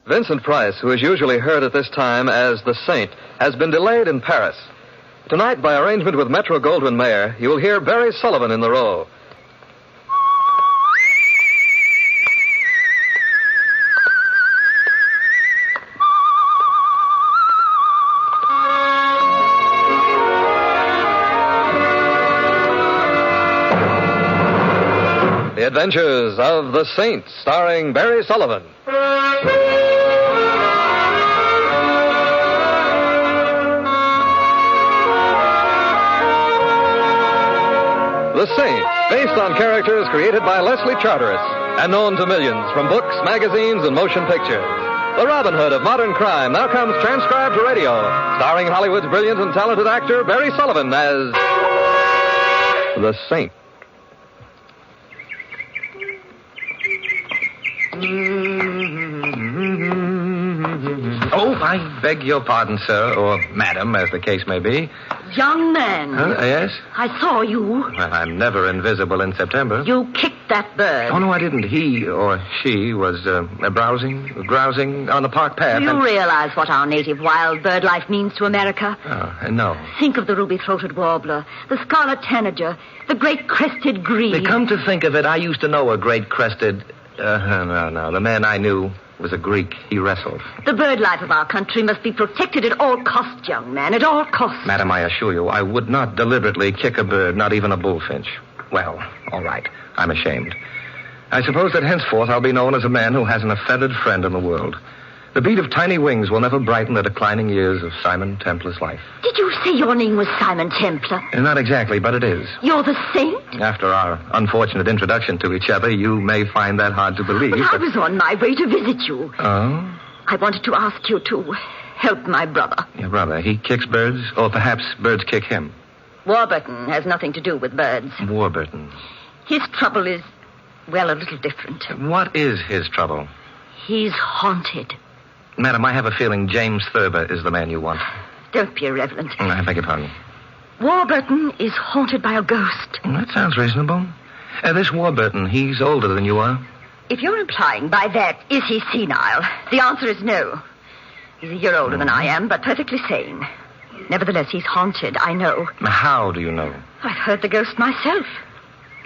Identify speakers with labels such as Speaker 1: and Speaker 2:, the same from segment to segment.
Speaker 1: Vincent Price, who is usually heard at this time as the Saint, has been delayed in Paris. Tonight, by arrangement with Metro-Goldwyn-Mayer, you will hear Barry Sullivan in the role. The Adventures of the Saint, starring Barry Sullivan. The Saint, based on characters created by Leslie Charteris and known to millions from books, magazines, and motion pictures. The Robin Hood of modern crime now comes transcribed to radio, starring Hollywood's brilliant and talented actor Barry Sullivan as the Saint.
Speaker 2: Oh, I beg your pardon, sir, or madam, as the case may be.
Speaker 3: Young man.
Speaker 2: Yes?
Speaker 3: I saw you.
Speaker 2: Well, I'm never invisible in September.
Speaker 3: You kicked that bird.
Speaker 2: Oh, no, I didn't. He or she was grousing on the park path.
Speaker 3: Do you realize what our native wild bird life means to America?
Speaker 2: Oh, no.
Speaker 3: Think of the ruby-throated warbler, the scarlet tanager, the great crested grebe.
Speaker 2: Come to think of it, I used to know a great crested... No. The man I knew was a Greek. He wrestled.
Speaker 3: The bird life of our country must be protected at all costs, young man, at all costs.
Speaker 2: Madam, I assure you, I would not deliberately kick a bird, not even a bullfinch. Well, all right. I'm ashamed. I suppose that henceforth I'll be known as a man who hasn't a feathered friend in the world. The beat of tiny wings will never brighten the declining years of Simon Templar's life.
Speaker 3: Did you say your name was Simon Templar?
Speaker 2: Not exactly, but it is.
Speaker 3: You're the Saint?
Speaker 2: After our unfortunate introduction to each other, you may find that hard to believe.
Speaker 3: But I was on my way to visit you.
Speaker 2: Oh?
Speaker 3: I wanted to ask you to help my brother.
Speaker 2: Your brother, he kicks birds? Or perhaps birds kick him?
Speaker 3: Warburton has nothing to do with birds.
Speaker 2: Warburton.
Speaker 3: His trouble is, well, a little different.
Speaker 2: What is his trouble?
Speaker 3: He's haunted.
Speaker 2: Madam, I have a feeling James Thurber is the man you want.
Speaker 3: Don't be irreverent.
Speaker 2: I beg your pardon.
Speaker 3: Warburton is haunted by a ghost.
Speaker 2: That sounds reasonable. This Warburton, he's older than you are.
Speaker 3: If you're implying by that, is he senile? The answer is no. He's a year older than I am, but perfectly sane. Nevertheless, he's haunted, I know.
Speaker 2: How do you know?
Speaker 3: I've heard the ghost myself.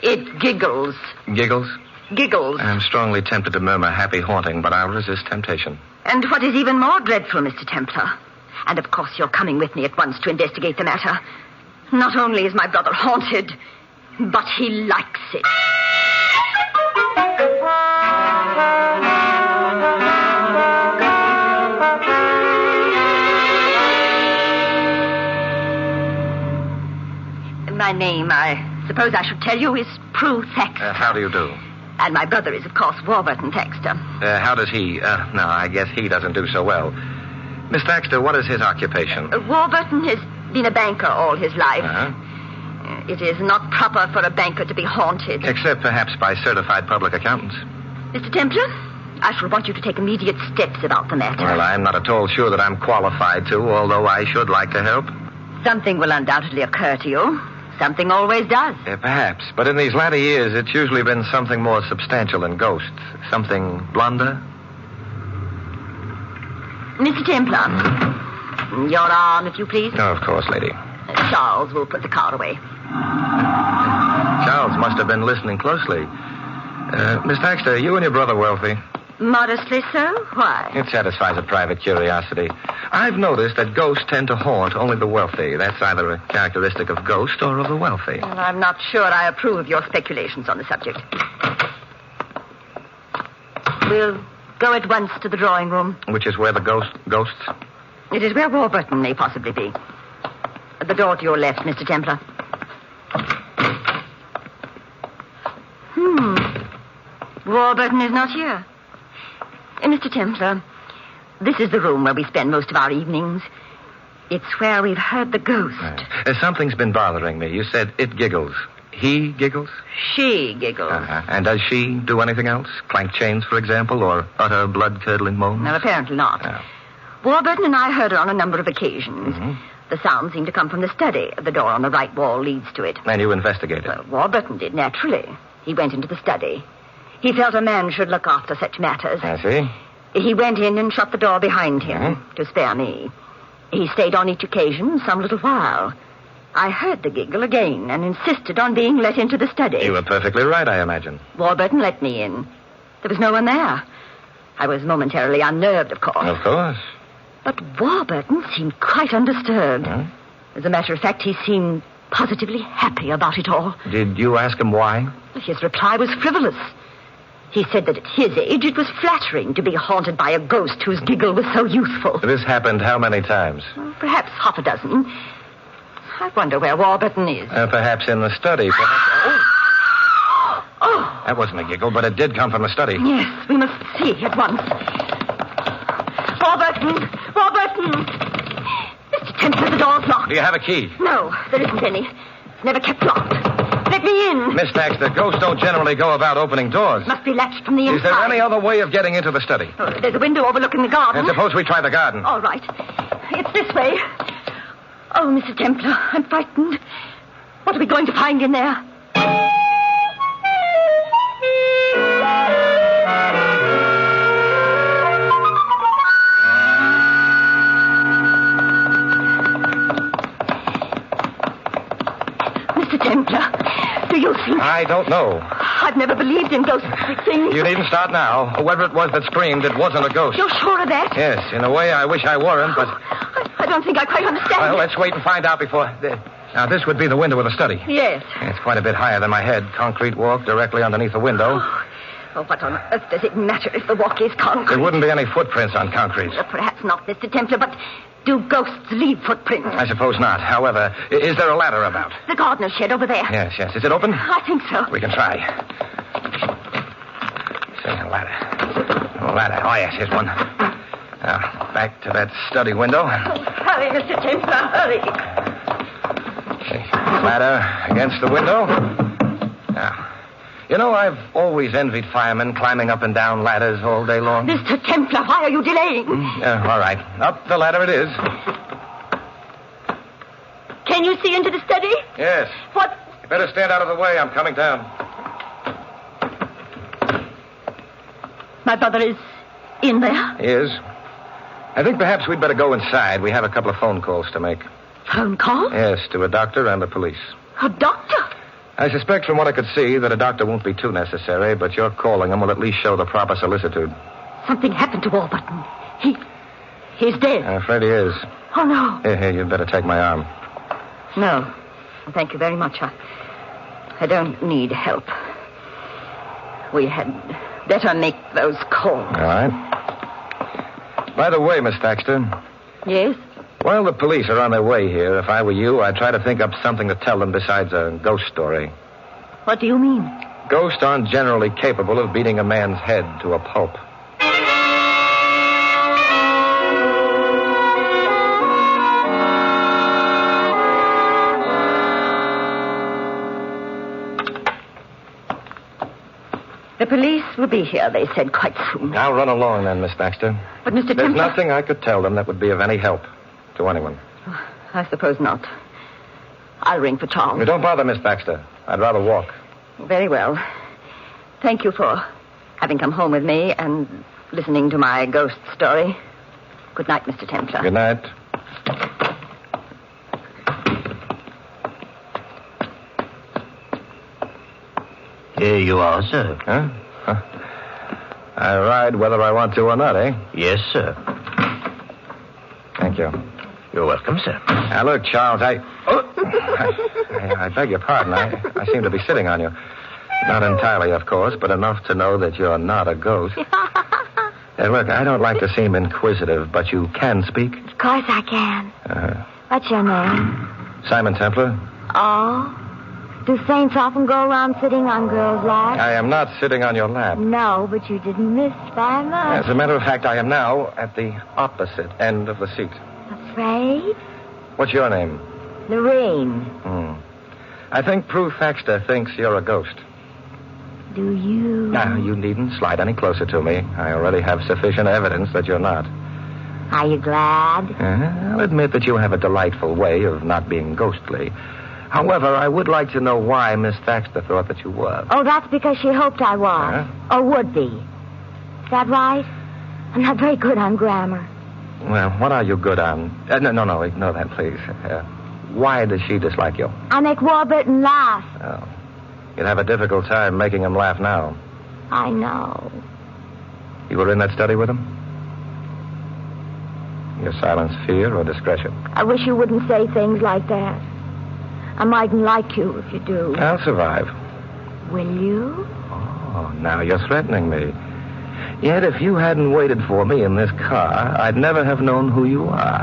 Speaker 3: It giggles.
Speaker 2: Giggles?
Speaker 3: Giggles.
Speaker 2: I'm strongly tempted to murmur happy haunting, but I'll resist temptation.
Speaker 3: And what is even more dreadful, Mr. Templar, and of course you're coming with me at once to investigate the matter, not only is my brother haunted, but he likes it. My name, I suppose I should tell you, is Prue Thaxter.
Speaker 2: How do you do?
Speaker 3: And my brother is, of course, Warburton Thaxter.
Speaker 2: How does he... no, I guess he doesn't do so well. Miss Thaxter, what is his occupation?
Speaker 3: Warburton has been a banker all his life.
Speaker 2: Uh-huh.
Speaker 3: It is not proper for a banker to be haunted.
Speaker 2: Except perhaps by certified public accountants.
Speaker 3: Mr. Templar, I shall want you to take immediate steps about the matter.
Speaker 2: Well, I'm not at all sure that I'm qualified to, although I should like to help.
Speaker 3: Something will undoubtedly occur to you. Something always does.
Speaker 2: Perhaps, but in these latter years, it's usually been something more substantial than ghosts. Something blunder.
Speaker 3: Mr. Templar, your arm, if you please.
Speaker 2: Oh, of course, lady.
Speaker 3: Charles will put the car away.
Speaker 2: Charles must have been listening closely. Miss Thaxter, you and your brother wealthy?
Speaker 3: Modestly so? Why?
Speaker 2: It satisfies a private curiosity. I've noticed that ghosts tend to haunt only the wealthy. That's either a characteristic of ghosts or of the wealthy.
Speaker 3: Well, I'm not sure I approve of your speculations on the subject. We'll go at once to the drawing room.
Speaker 2: Which is where the ghosts?
Speaker 3: It is where Warburton may possibly be. The door to your left, Mr. Templar. Warburton is not here. Mr. Templar, this is the room where we spend most of our evenings. It's where we've heard the ghost.
Speaker 2: Something's been bothering me. You said it giggles. He giggles?
Speaker 3: She giggles.
Speaker 2: Uh-huh. And does she do anything else? Clank chains, for example, or utter blood-curdling moans?
Speaker 3: No, apparently not. Warburton and I heard her on a number of occasions.
Speaker 2: Mm-hmm.
Speaker 3: The sound seemed to come from the study. The door on the right wall leads to it.
Speaker 2: And you investigated?
Speaker 3: Well, Warburton did, naturally. He went into the study. He felt a man should look after such matters.
Speaker 2: I see.
Speaker 3: He went in and shut the door behind him to spare me. He stayed on each occasion some little while. I heard the giggle again and insisted on being let into the study.
Speaker 2: You were perfectly right, I imagine.
Speaker 3: Warburton let me in. There was no one there. I was momentarily unnerved, of course.
Speaker 2: Of course.
Speaker 3: But Warburton seemed quite undisturbed.
Speaker 2: Huh?
Speaker 3: As a matter of fact, he seemed positively happy about it all.
Speaker 2: Did you ask him why?
Speaker 3: His reply was frivolous. He said that at his age it was flattering to be haunted by a ghost whose giggle was so youthful.
Speaker 2: This happened how many times?
Speaker 3: Perhaps half a dozen. I wonder where Warburton is.
Speaker 2: Perhaps in the study. Perhaps...
Speaker 3: Oh!
Speaker 2: That wasn't a giggle, but it did come from the study.
Speaker 3: Yes, we must see at once. Warburton! Warburton! Mr. Templar, the door's locked.
Speaker 2: Do you have a key?
Speaker 3: No, there isn't any. It's never kept locked. Let me in.
Speaker 2: Miss Thaxter, ghosts don't generally go about opening doors.
Speaker 3: Must be latched from the inside.
Speaker 2: Is there any other way of getting into the study?
Speaker 3: Oh, there's a window overlooking the garden.
Speaker 2: And suppose we try the garden.
Speaker 3: All right. It's this way. Oh, Mr. Templar, I'm frightened. What are we going to find in there? Mr. Templar, do you think...
Speaker 2: I don't know.
Speaker 3: I've never believed in ghostly things.
Speaker 2: You needn't start now. Whoever it was that screamed, it wasn't a ghost.
Speaker 3: You're sure of that?
Speaker 2: Yes, in a way I wish I weren't, but...
Speaker 3: I don't think I quite understand.
Speaker 2: Well, let's wait and find out before... Now, this would be the window of the study.
Speaker 3: Yes.
Speaker 2: It's quite a bit higher than my head. Concrete walk directly underneath the window.
Speaker 3: Oh, what on earth does it matter if the walk is concrete?
Speaker 2: There wouldn't be any footprints on concrete.
Speaker 3: Well, perhaps not, Mr. Templar, but do ghosts leave footprints?
Speaker 2: I suppose not. However, is there a ladder about?
Speaker 3: The gardener's shed over there.
Speaker 2: Yes. Is it open?
Speaker 3: I think so.
Speaker 2: We can try. See, a ladder. A ladder. Oh, yes, here's one. Now, back to that study window.
Speaker 3: Oh, hurry, Mr. Templar, hurry.
Speaker 2: See, ladder against the window. Now, you know, I've always envied firemen climbing up and down ladders all day long.
Speaker 3: Mr. Templar, why are you delaying?
Speaker 2: All right. Up the ladder it is.
Speaker 3: Can you see into the study?
Speaker 2: Yes.
Speaker 3: What?
Speaker 2: You better stand out of the way. I'm coming down.
Speaker 3: My brother is in there?
Speaker 2: He is. I think perhaps we'd better go inside. We have a couple of phone calls to make.
Speaker 3: Phone call?
Speaker 2: Yes, to a doctor and the police.
Speaker 3: A doctor?
Speaker 2: I suspect from what I could see that a doctor won't be too necessary, but your calling him will at least show the proper solicitude.
Speaker 3: Something happened to Warburton. He's dead.
Speaker 2: I'm afraid he is.
Speaker 3: Oh, no.
Speaker 2: Here, you'd better take my arm.
Speaker 3: No. Thank you very much. I don't need help. We had better make those calls.
Speaker 2: All right. By the way, Miss Thaxter.
Speaker 3: Yes?
Speaker 2: While the police are on their way here, if I were you, I'd try to think up something to tell them besides a ghost story.
Speaker 3: What do you mean?
Speaker 2: Ghosts aren't generally capable of beating a man's head to a pulp.
Speaker 3: The police will be here, they said, quite soon.
Speaker 2: Now run along then, Miss Thaxter.
Speaker 3: But, Mr.
Speaker 2: There's
Speaker 3: Templar...
Speaker 2: nothing I could tell them that would be of any help to anyone.
Speaker 3: I suppose not. I'll ring for Charles.
Speaker 2: Don't bother, Miss Thaxter. I'd rather walk.
Speaker 3: Very well. Thank you for having come home with me and listening to my ghost story. Good night, Mr. Templar.
Speaker 2: Good night.
Speaker 4: Here you are, sir.
Speaker 2: Huh? I ride whether I want to or not, eh?
Speaker 4: Yes, sir.
Speaker 2: Thank you.
Speaker 4: You're welcome, sir.
Speaker 2: Now, look, Charles, I beg your pardon. I seem to be sitting on you. Not entirely, of course, but enough to know that you're not a ghost. Look, I don't like to seem inquisitive, but you can speak?
Speaker 5: Of course I can. What's your name?
Speaker 2: Simon Templar.
Speaker 5: Oh? Do saints often go around sitting on girls' laps?
Speaker 2: I am not sitting on your lap.
Speaker 5: No, but you didn't miss by much.
Speaker 2: As a matter of fact, I am now at the opposite end of the seat.
Speaker 5: Afraid?
Speaker 2: What's your name?
Speaker 5: Lorraine.
Speaker 2: I think Prue Thaxter thinks you're a ghost.
Speaker 5: Do you?
Speaker 2: Now, you needn't slide any closer to me. I already have sufficient evidence that you're not.
Speaker 5: Are you glad?
Speaker 2: I'll admit that you have a delightful way of not being ghostly. However, I would like to know why Miss Thaxter thought that you were.
Speaker 5: Oh, that's because she hoped I was. Or would be. Is that right? I'm not very good on grammar.
Speaker 2: Well, what are you good on? No, ignore that, please. Why does she dislike you?
Speaker 5: I make Warburton laugh.
Speaker 2: Oh. You'd have a difficult time making him laugh now.
Speaker 5: I know.
Speaker 2: You were in that study with him? Your silence fear or discretion?
Speaker 5: I wish you wouldn't say things like that. I mightn't like you if you do.
Speaker 2: I'll survive.
Speaker 5: Will you?
Speaker 2: Oh, now you're threatening me. Yet if you hadn't waited for me in this car, I'd never have known who you are.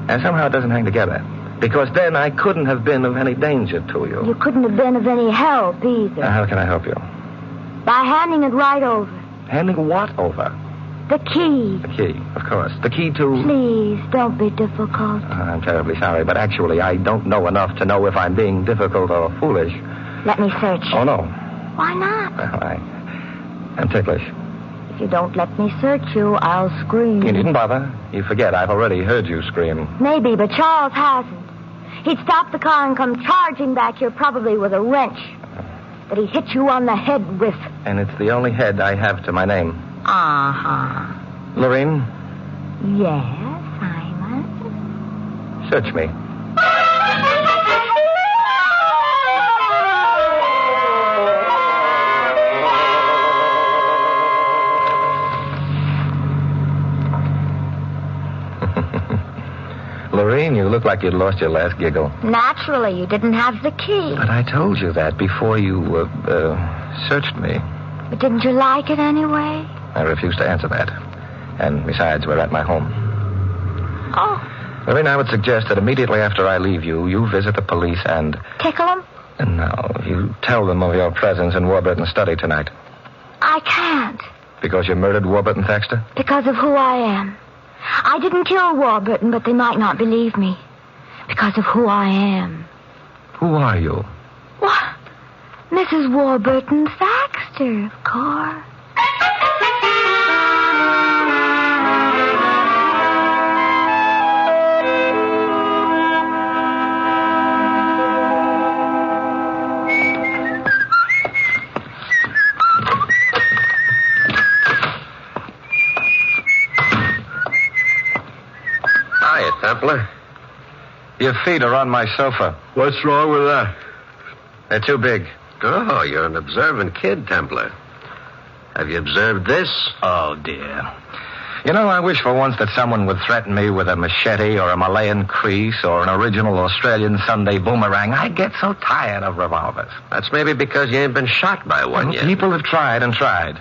Speaker 2: And somehow it doesn't hang together. Because then I couldn't have been of any danger to you.
Speaker 5: You couldn't have been of any help either.
Speaker 2: Now, how can I help you?
Speaker 5: By handing it right over.
Speaker 2: Handing what over?
Speaker 5: The key.
Speaker 2: The key, of course. The key to...
Speaker 5: Please, don't be difficult.
Speaker 2: I'm terribly sorry, but actually I don't know enough to know if I'm being difficult or foolish.
Speaker 5: Let me search.
Speaker 2: Oh, no.
Speaker 5: Why not?
Speaker 2: Well, I'm ticklish.
Speaker 5: If you don't let me search you, I'll scream.
Speaker 2: You needn't bother. You forget, I've already heard you scream.
Speaker 5: Maybe, but Charles hasn't. He'd stop the car and come charging back here, probably with a wrench that he hit you on the head with.
Speaker 2: And it's the only head I have to my name.
Speaker 5: Uh-huh.
Speaker 2: Lorraine?
Speaker 5: Yes, Simon?
Speaker 2: Search me. Lorraine, you look like you'd lost your last giggle.
Speaker 5: Naturally, you didn't have the key.
Speaker 2: But I told you that before you, searched me.
Speaker 5: But didn't you like it anyway?
Speaker 2: I refuse to answer that. And besides, we're at my home.
Speaker 5: Oh.
Speaker 2: Lorraine, I would suggest that immediately after I leave you, you visit the police and...
Speaker 5: Tickle them?
Speaker 2: No, you tell them of your presence in Warburton's study tonight.
Speaker 5: I can't.
Speaker 2: Because you murdered Warburton Thaxter?
Speaker 5: Because of who I am. I didn't kill Warburton, but they might not believe me. Because of who I am.
Speaker 2: Who are you?
Speaker 5: What? Mrs. Warburton Thaxter, of course.
Speaker 2: Templar. Your feet are on my sofa.
Speaker 6: What's wrong with that?
Speaker 2: They're too big.
Speaker 6: Oh, you're an observant kid, Templar. Have you observed this?
Speaker 2: Oh, dear. You know, I wish for once that someone would threaten me with a machete or a Malayan crease or an original Australian Sunday boomerang. I get so tired of revolvers.
Speaker 6: That's maybe because you ain't been shot by one yet.
Speaker 2: People have tried and tried.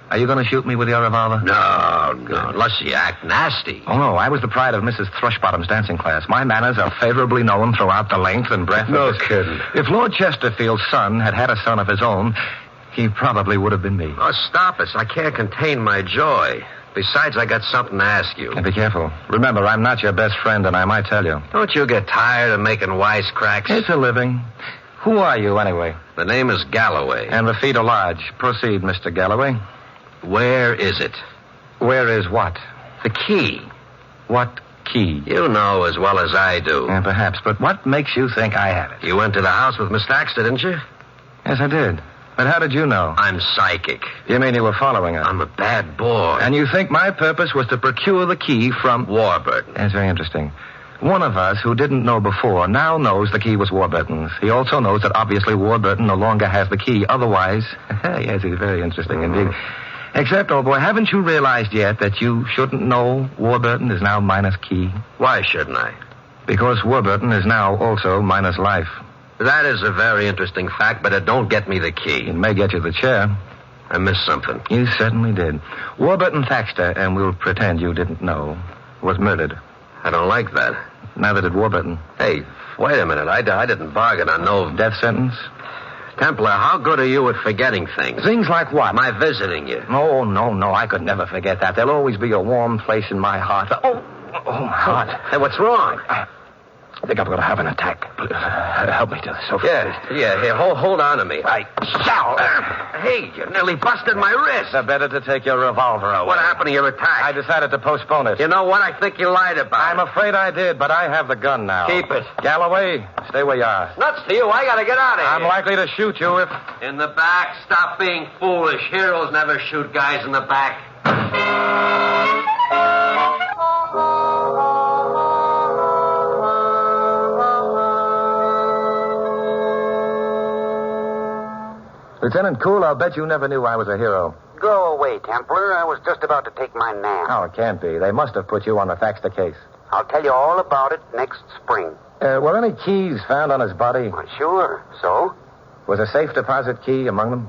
Speaker 2: Are you going to shoot me with your revolver?
Speaker 6: No, unless you act nasty.
Speaker 2: Oh, no, I was the pride of Mrs. Thrushbottom's dancing class. My manners are favorably known throughout the length and breadth
Speaker 6: No
Speaker 2: of this...
Speaker 6: kidding.
Speaker 2: If Lord Chesterfield's son had had a son of his own, he probably would have been me.
Speaker 6: Oh, stop it. I can't contain my joy. Besides, I got something to ask you.
Speaker 2: And be careful. Remember, I'm not your best friend, and I might tell you.
Speaker 6: Don't you get tired of making wisecracks?
Speaker 2: It's a living. Who are you, anyway?
Speaker 6: The name is Galloway.
Speaker 2: And the feet are large. Proceed, Mr. Galloway.
Speaker 6: Where is it?
Speaker 2: Where is what?
Speaker 6: The key.
Speaker 2: What key?
Speaker 6: You know as well as I do.
Speaker 2: Yeah, perhaps, but what makes you think I have it?
Speaker 6: You went to the house with Miss Thaxter, didn't you?
Speaker 2: Yes, I did. But how did you know?
Speaker 6: I'm psychic.
Speaker 2: You mean you were following her?
Speaker 6: I'm a bad boy.
Speaker 2: And you think my purpose was to procure the key from...
Speaker 6: Warburton.
Speaker 2: That's very interesting. One of us who didn't know before now knows the key was Warburton's. He also knows that obviously Warburton no longer has the key. Otherwise... yes, it's very interesting indeed. Except, old boy, haven't you realized yet that you shouldn't know Warburton is now minus key?
Speaker 6: Why shouldn't I?
Speaker 2: Because Warburton is now also minus life.
Speaker 6: That is a very interesting fact, but it don't get me the key.
Speaker 2: It may get you the chair.
Speaker 6: I missed something.
Speaker 2: You certainly did. Warburton Thaxter, and we'll pretend you didn't know, was murdered.
Speaker 6: I don't like that.
Speaker 2: Neither did Warburton.
Speaker 6: Hey, wait a minute. I didn't bargain on no...
Speaker 2: Death sentence?
Speaker 6: Templar, how good are you at forgetting things?
Speaker 2: Things like what?
Speaker 6: My visiting you.
Speaker 2: Oh, no, I could never forget that. There'll always be a warm place in my heart. Oh, my heart.
Speaker 6: Hey, what's wrong?
Speaker 2: I think I'm going to have an attack. Help me to the sofa.
Speaker 6: Yeah, here, hold on to me.
Speaker 2: I shall.
Speaker 6: Hey, you nearly busted my wrist.
Speaker 2: It's better to take your revolver away.
Speaker 6: What happened to your attack?
Speaker 2: I decided to postpone it.
Speaker 6: You know what? I think you lied about
Speaker 2: I'm afraid I did, but I have the gun now.
Speaker 6: Keep it.
Speaker 2: Galloway, stay where you are.
Speaker 6: Nuts to you. I got to get out of here.
Speaker 2: I'm likely to shoot you if...
Speaker 6: In the back. Stop being foolish. Heroes never shoot guys in the back.
Speaker 2: Lieutenant Cool, I'll bet you never knew I was a hero.
Speaker 7: Go away, Templar. I was just about to take my nap.
Speaker 2: Oh, it can't be. They must have put you on the Thaxter case.
Speaker 7: I'll tell you all about it next spring.
Speaker 2: Were any keys found on his body?
Speaker 7: Well, sure. So?
Speaker 2: Was a safe deposit key among them?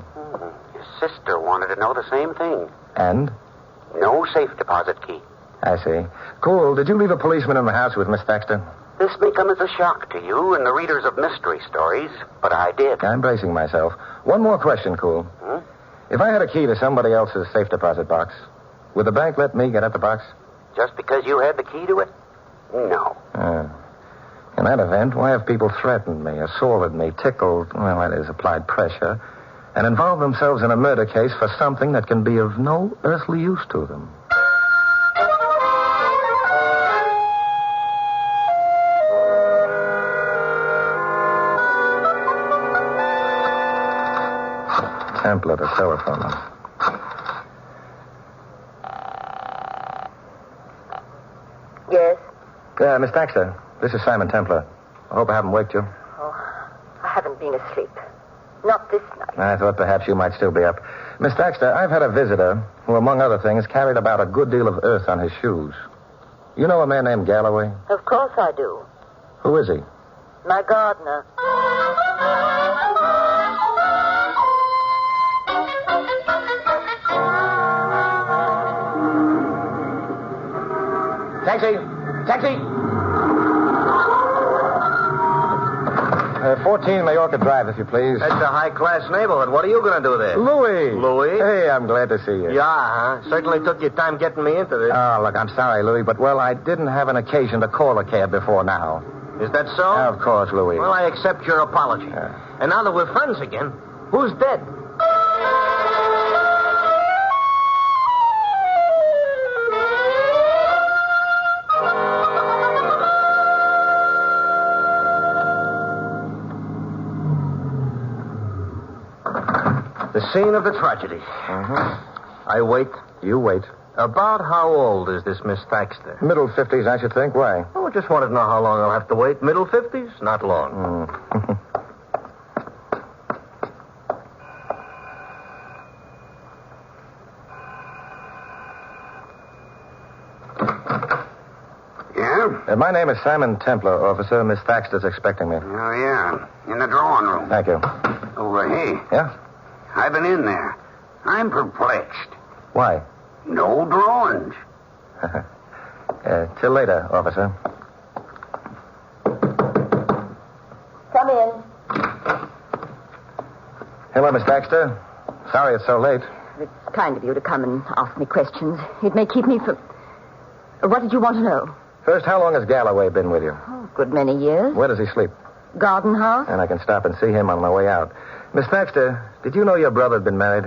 Speaker 7: His sister wanted to know the same thing.
Speaker 2: And?
Speaker 7: No safe deposit key.
Speaker 2: I see. Cool, did you leave a policeman in the house with Miss Thaxter?
Speaker 7: This may come as a shock to you and the readers of mystery stories, but I did.
Speaker 2: I'm bracing myself. One more question, Cool. If I had a key to somebody else's safe deposit box, would the bank let me get at the box?
Speaker 7: Just because you had the key to it? No.
Speaker 2: In that event, why have people threatened me, assaulted me, tickled, well, that is, applied pressure, and involved themselves in a murder case for something that can be of no earthly use to them? Templar to telephone them.
Speaker 3: Yes?
Speaker 2: Miss Thaxter, this is Simon Templar. I hope I haven't waked you.
Speaker 3: Oh, I haven't been asleep. Not this night.
Speaker 2: I thought perhaps you might still be up. Miss Thaxter, I've had a visitor who, among other things, carried about a good deal of earth on his shoes. You know a man named Galloway?
Speaker 3: Of course I do.
Speaker 2: Who is he?
Speaker 3: My gardener.
Speaker 2: Taxi! Taxi! 14 Majorca Drive, if you please.
Speaker 4: That's a high-class neighborhood. What are you going to do there?
Speaker 2: Louis!
Speaker 4: Louis?
Speaker 2: Hey, I'm glad to see you.
Speaker 4: Yeah, huh? Certainly took your time getting me into this.
Speaker 2: Oh, look, I'm sorry, Louis, but, well, I didn't have an occasion to call a cab before now.
Speaker 4: Is that so?
Speaker 2: Of course, Louis.
Speaker 4: Well, I accept your apology. And now that we're friends again, who's dead? The scene of the tragedy. I wait.
Speaker 2: You wait.
Speaker 4: About how old is this Miss Thaxter?
Speaker 2: Middle 50s, I should think. Why?
Speaker 4: Oh, just wanted to know how long I'll have to wait. Middle 50s? Not long.
Speaker 7: Yeah?
Speaker 2: My name is Simon Templar, officer. Miss Thaxter's expecting me.
Speaker 7: Oh, yeah. In the drawing room.
Speaker 2: Thank you.
Speaker 7: Oh, hey.
Speaker 2: Yeah?
Speaker 7: I've been in there. I'm perplexed.
Speaker 2: Why?
Speaker 7: No drawings.
Speaker 2: Till later, officer.
Speaker 3: Come in.
Speaker 2: Hello, Miss Thaxter. Sorry it's so late.
Speaker 3: It's kind of you to come and ask me questions. It may keep me from... What did you want to know?
Speaker 2: First, how long has Galloway been with you?
Speaker 3: Oh, a good many years.
Speaker 2: Where does he sleep?
Speaker 3: Garden house.
Speaker 2: And I can stop and see him on my way out. Miss Thaxter, did you know your brother had been married?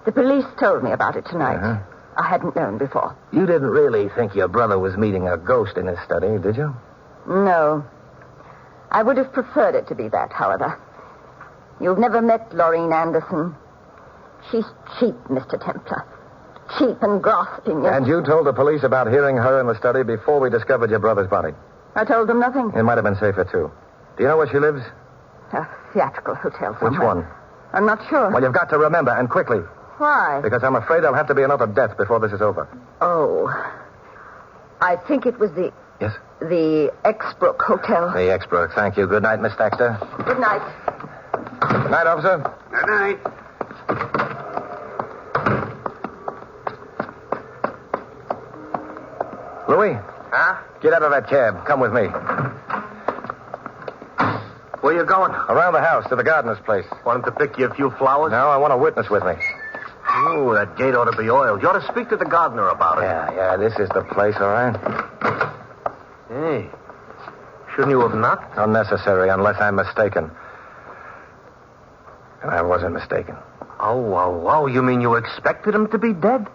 Speaker 3: The police told me about it tonight. I hadn't known before.
Speaker 2: You didn't really think your brother was meeting a ghost in his study, did you?
Speaker 3: No. I would have preferred it to be that, however. You've never met Laureen Anderson. She's cheap, Mr. Templar. Cheap and grasping.
Speaker 2: And you told the police about hearing her in the study before we discovered your brother's body?
Speaker 3: I told them nothing.
Speaker 2: It might have been safer, too. Do you know where she lives?
Speaker 3: A theatrical hotel somewhere.
Speaker 2: Which one?
Speaker 3: I'm not sure.
Speaker 2: Well, you've got to remember, and quickly.
Speaker 3: Why?
Speaker 2: Because I'm afraid there'll have to be another death before this is over.
Speaker 3: Oh. I think it was the...
Speaker 2: Yes?
Speaker 3: The Exbrook Hotel.
Speaker 2: The Exbrook. Thank you. Good night, Miss Thaxter.
Speaker 3: Good night.
Speaker 2: Good night, officer.
Speaker 7: Good night.
Speaker 2: Louis?
Speaker 4: Huh?
Speaker 2: Get out of that cab. Come with me.
Speaker 4: Where you going?
Speaker 2: Around the house to the gardener's place.
Speaker 4: Want him to pick you a few flowers?
Speaker 2: No, I want a witness with me.
Speaker 4: Ooh, that gate ought to be oiled. You ought to speak to the gardener about it.
Speaker 2: Yeah, this is the place, all right?
Speaker 4: Hey, shouldn't you have knocked?
Speaker 2: Unnecessary, unless I'm mistaken. And I wasn't mistaken.
Speaker 4: Oh, you mean you expected him to be dead?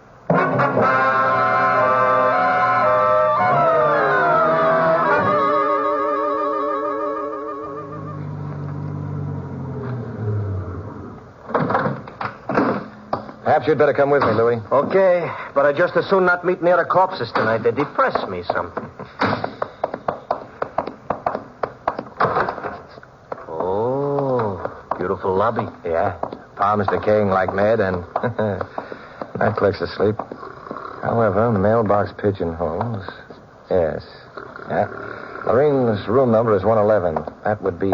Speaker 2: Perhaps you'd better come with me, Louis.
Speaker 4: Okay, but I'd just as soon not meet near the corpses tonight. They depress me something. Oh, beautiful lobby.
Speaker 2: Yeah, palms decaying like mad, and that clerk's asleep. However, mailbox pigeonholes. Yes. Yeah. Lorene's room number is 111. That would be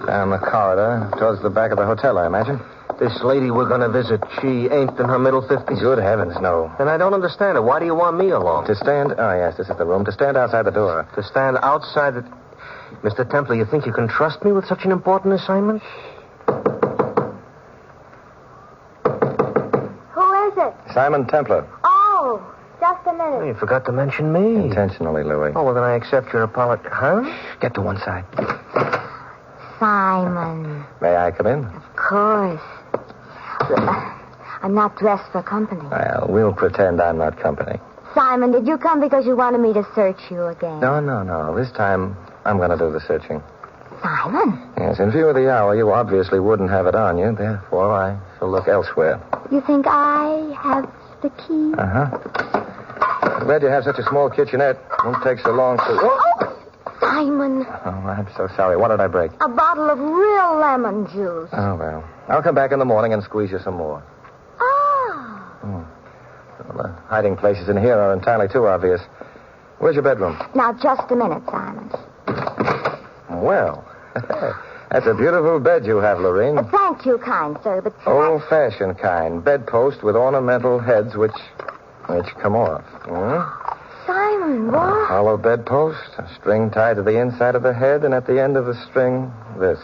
Speaker 2: down the corridor towards the back of the hotel, I imagine.
Speaker 4: This lady we're going to visit, she ain't in her middle 50s?
Speaker 2: Good heavens, no.
Speaker 4: Then I don't understand it. Why do you want me along?
Speaker 2: To stand... Oh, yes, this is the room. To stand outside the door.
Speaker 4: To stand outside the... Mr. Templar, you think you can trust me with such an important assignment?
Speaker 5: Who is it?
Speaker 2: Simon Templar.
Speaker 5: Oh, just a minute.
Speaker 4: Oh, you forgot to mention me.
Speaker 2: Intentionally, Louis.
Speaker 4: Oh, well, then I accept your apology. Huh?
Speaker 2: Get to one side.
Speaker 5: Simon.
Speaker 2: May I come in?
Speaker 5: Of course. I'm not dressed for company.
Speaker 2: Well, we'll pretend I'm not company.
Speaker 5: Simon, did you come because you wanted me to search you again?
Speaker 2: No. This time, I'm going to do the searching.
Speaker 5: Simon?
Speaker 2: Yes, in view of the hour, you obviously wouldn't have it on you. Therefore, I shall look elsewhere.
Speaker 5: You think I have the key?
Speaker 2: Uh-huh. I'm glad you have such a small kitchenette. Won't take so long to...
Speaker 5: Oh, Simon.
Speaker 2: Oh, I'm so sorry. What did I break?
Speaker 5: A bottle of real lemon juice.
Speaker 2: Oh, well. I'll come back in the morning and squeeze you some more.
Speaker 5: Ah.
Speaker 2: Well, the hiding places in here are entirely too obvious. Where's your bedroom?
Speaker 5: Now, just a minute, Simon.
Speaker 2: Well, that's a beautiful bed you have, Lorene.
Speaker 5: Thank you, kind sir, but...
Speaker 2: Old-fashioned kind. Bedpost with ornamental heads which come off.
Speaker 5: Simon, what?
Speaker 2: Hollow bedpost, a string tied to the inside of the head, and at the end of the string, this.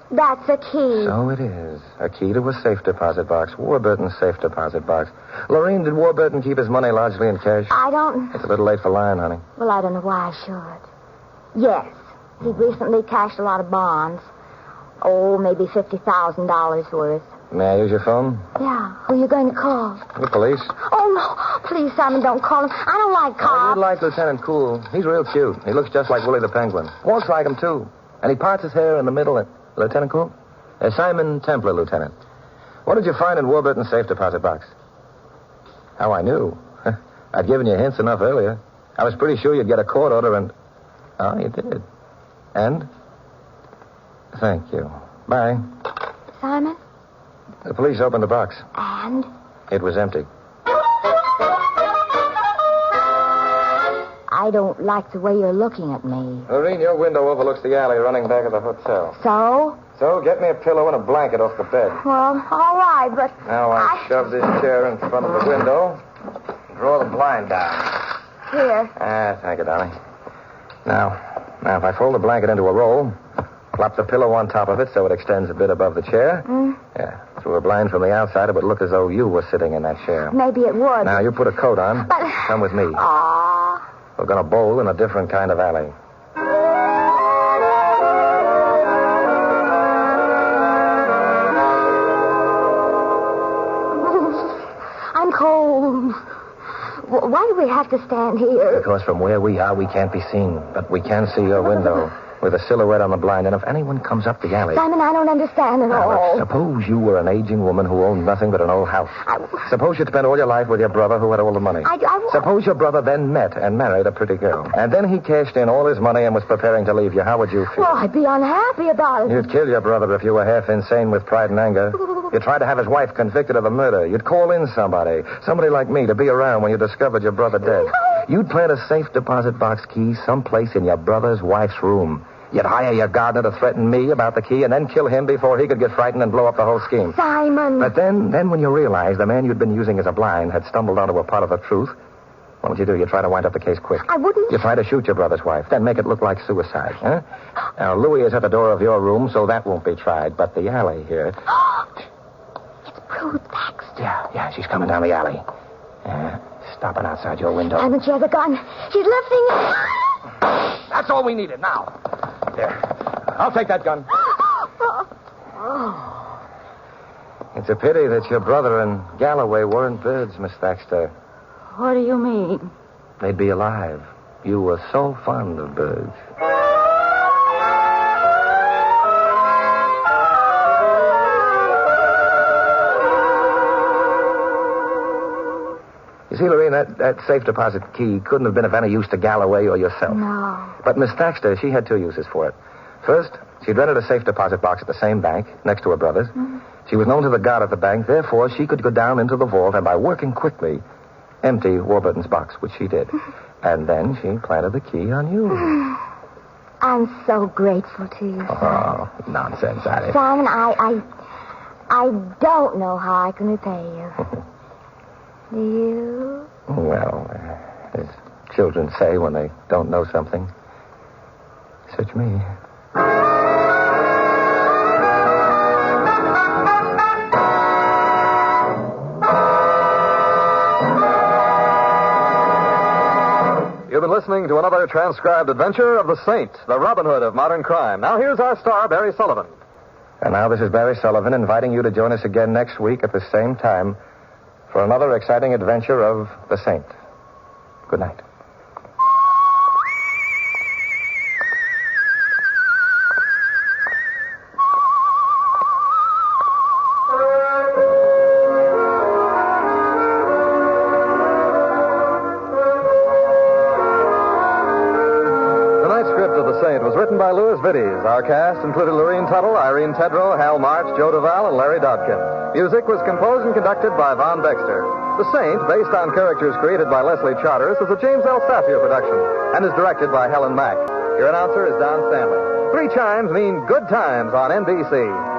Speaker 5: That's a key.
Speaker 2: So it is. A key to a safe deposit box. Warburton's safe deposit box. Lorene, did Warburton keep his money largely in cash?
Speaker 5: I don't...
Speaker 2: It's a little late for lying, honey.
Speaker 5: Well, I don't know why I should. Yes. He recently cashed a lot of bonds. Oh, maybe $50,000 worth.
Speaker 2: May I use your phone?
Speaker 5: Yeah. Who are you going to call?
Speaker 2: The police.
Speaker 5: Oh, no. Please, Simon, don't call him. I don't like cops.
Speaker 2: Oh, you'd like Lieutenant Cool. He's real cute. He looks just like Willie the Penguin. Walks like him, too. And he parts his hair in the middle. Lieutenant Cool? Simon Templar, Lieutenant. What did you find in Warburton's safe deposit box? How I knew. I'd given you hints enough earlier. I was pretty sure you'd get a court order and... Oh, you did. And? Thank you. Bye.
Speaker 5: Simon?
Speaker 2: The police opened the box.
Speaker 5: And?
Speaker 2: It was empty.
Speaker 5: I don't like the way you're looking at me.
Speaker 2: Lorene, your window overlooks the alley running back of the hotel.
Speaker 5: So?
Speaker 2: So, get me a pillow and a blanket off the bed.
Speaker 5: Well, all right, but...
Speaker 2: Now I shove this chair in front of the window. Draw the blind down.
Speaker 5: Here.
Speaker 2: Thank you, darling. Now, if I fold the blanket into a roll, plop the pillow on top of it so it extends a bit above the chair. Yeah. Through a blind from the outside, it would look as though you were sitting in that chair.
Speaker 5: Maybe it would.
Speaker 2: Now, you put a coat on.
Speaker 5: But...
Speaker 2: Come with me.
Speaker 5: Aw.
Speaker 2: We're going to bowl in a different kind of alley.
Speaker 5: I'm cold. Why do we have to stand here?
Speaker 2: Because from where we are, we can't be seen. But we can see your window with a silhouette on the blind. And if anyone comes up the alley...
Speaker 5: Simon, I don't understand at all.
Speaker 2: Suppose you were an aging woman who owned nothing but an old house. Suppose you'd spent all your life with your brother who had all the money. Suppose your brother then met and married a pretty girl. And then he cashed in all his money and was preparing to leave you. How would you feel?
Speaker 5: Well, I'd be unhappy about it.
Speaker 2: You'd kill your brother if you were half insane with pride and anger. You'd try to have his wife convicted of the murder. You'd call in somebody like me, to be around when you discovered your brother dead.
Speaker 5: No.
Speaker 2: You'd plant a safe deposit box key someplace in your brother's wife's room. You'd hire your gardener to threaten me about the key and then kill him before he could get frightened and blow up the whole scheme.
Speaker 5: Simon.
Speaker 2: But then when you realized the man you'd been using as a blind had stumbled onto a part of the truth, what would you do? You'd try to wind up the case quick.
Speaker 5: I wouldn't.
Speaker 2: You'd try to shoot your brother's wife, then make it look like suicide, huh? Now, Louis is at the door of your room, so that won't be tried. But the alley here...
Speaker 5: It's Ruth Baxter.
Speaker 2: Yeah, she's coming down the alley. Stopping outside your window.
Speaker 5: Simon, she has a gun. She's lifting it.
Speaker 2: That's all we needed now. There. I'll take that gun. It's a pity that your brother and Galloway weren't birds, Miss Thaxter.
Speaker 5: What do you mean?
Speaker 2: They'd be alive. You were so fond of birds. You see, Lorene, that safe deposit key couldn't have been of any use to Galloway or yourself.
Speaker 5: No.
Speaker 2: But Miss Thaxter, she had two uses for it. First, She'd rented a safe deposit box at the same bank, next to her brother's.
Speaker 3: Mm-hmm.
Speaker 2: She was known to the guard at the bank, therefore she could go down into the vault and, by working quickly, empty Warburton's box, which she did. And then she planted the key on you.
Speaker 5: I'm so grateful to you, Simon.
Speaker 2: Oh, nonsense, Addie.
Speaker 5: Simon, I don't know how I can repay you. Do you?
Speaker 2: Well, as children say when they don't know something, search me.
Speaker 1: You've been listening to another transcribed adventure of the Saint, the Robin Hood of modern crime. Now here's our star, Barry Sullivan.
Speaker 2: And now this is Barry Sullivan inviting you to join us again next week at the same time for another exciting adventure of the Saint. Good night.
Speaker 1: Written by Louis Vittes. Our cast included Lorene Tuttle, Irene Tedrow, Hal March, Joe Duval, and Larry Dodkin. Music was composed and conducted by Von Dexter. The Saint, based on characters created by Leslie Charteris, is a James L. Safier production and is directed by Helen Mack. Your announcer is Don Stanley. 3 chimes mean good times on NBC.